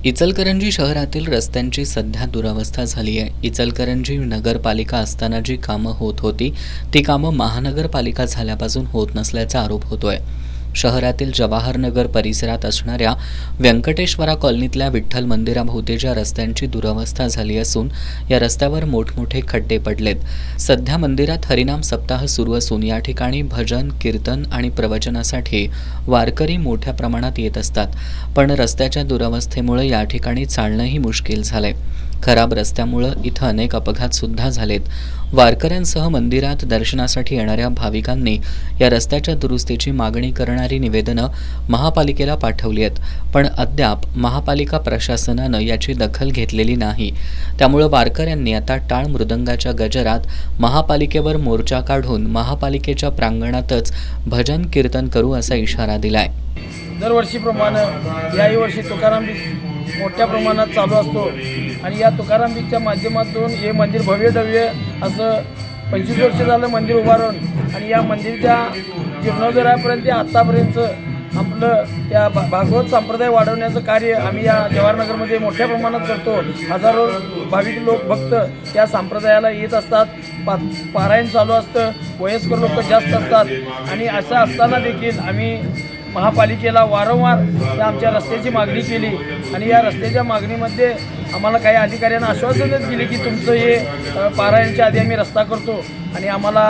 इचलकरंजी शहरातील रस्त्यांची सध्या दुरावस्था झाली आहे। इचलकरंजी नगरपालिका असताना जी कामं होत होती ती कामं महानगरपालिका झाल्यापासून होत नसल्याचा आरोप होतोय। शहरातील जवाहरनगर परिसरात असणाऱ्या व्यंकटेश्वरा कॉलनीतल्या विठ्ठल मंदिराभोवतीच्या रस्त्यांची दुरावस्था झाली असून या रस्त्यावर मोठमोठे खड्डे पडलेत। सध्या मंदिरात हरिनाम सप्ताह सुरू असून या ठिकाणी भजन, कीर्तन आणि प्रवचनासाठी वारकरी मोठ्या प्रमाणात येत असतात, पण रस्त्याच्या दुरावस्थेमुळे या ठिकाणी चालणंही मुश्किल झालंय। खराब रस्त्यामुळे इथं अनेक अपघात सुद्धा झालेत। वारकऱ्यांसह मंदिरात दर्शनासाठी येणाऱ्या भाविकांनी या रस्त्याच्या दुरुस्तीची मागणी करणारी निवेदनं महापालिकेला पाठवली आहेत, पण अद्याप महापालिका प्रशासनानं याची दखल घेतलेली नाही। त्यामुळे वारकऱ्यांनी आता टाळ मृदंगाच्या गजरात महापालिकेवर मोर्चा काढून महापालिकेच्या प्रांगणातच भजन कीर्तन करू असा इशारा दिलाय। दरवर्षीप्रमाणे याही वर्षी तुकाराम बीज मोठ्या प्रमाणात चालू असतो आणि या तुकाराम बीजच्या माध्यमातून हे मंदिर भव्यदिव्य असं 25 वर्ष झालं मंदिर उभारून आणि या मंदिरच्या जीर्णोद्धारापर्यंत आत्तापर्यंत आपलं त्या भागवत संप्रदाय वाढवण्याचं कार्य आम्ही या जवाहरनगरमध्ये मोठ्या प्रमाणात करतो। हजारो भाविक लोक भक्त त्या संप्रदायाला येत असतात। पारायण चालू असतं, वयस्कर लोक जास्त असतात आणि असं असताना देखील आम्ही महापालिकेला वारंवार या आमच्या रस्त्याची मागणी केली आणि या रस्त्याच्या मागणीमध्ये आम्हाला काही अधिकाऱ्यांना आश्वासन दिले की तुमचं हे पारायणच्या आधी आम्ही रस्ता करतो आणि आम्हाला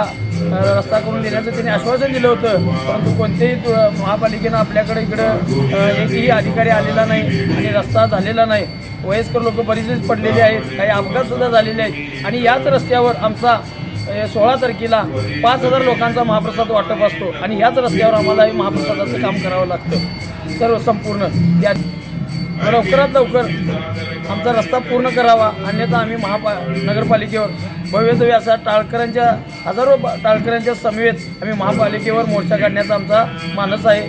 रस्ता करून देण्याचं त्यांनी आश्वासन दिलं होतं। परंतु कोणतेही महापालिकेनं आपल्याकडे इकडं एकही अधिकारी आलेला नाही आणि रस्ता झालेला नाही। वयस्कर लोक बरीचच पडलेले आहेत, काही अपघातसुद्धा झालेले आहेत आणि याच रस्त्यावर आमचा 16 तारखेला 5000 लोकांचा महाप्रसाद वाटप असतो आणि ह्याच रस्त्यावर आम्हाला हे महाप्रसादाचं काम करावं लागतं। सर्व संपूर्ण या लवकरात लवकर आमचा रस्ता पूर्ण करावा, अन्यथा आम्ही नगरपालिकेवर भव्यदिव्य असा हजारो टाळकऱ्यांच्या समवेत आम्ही महापालिकेवर मोर्चा काढण्याचा आमचा मानस आहे।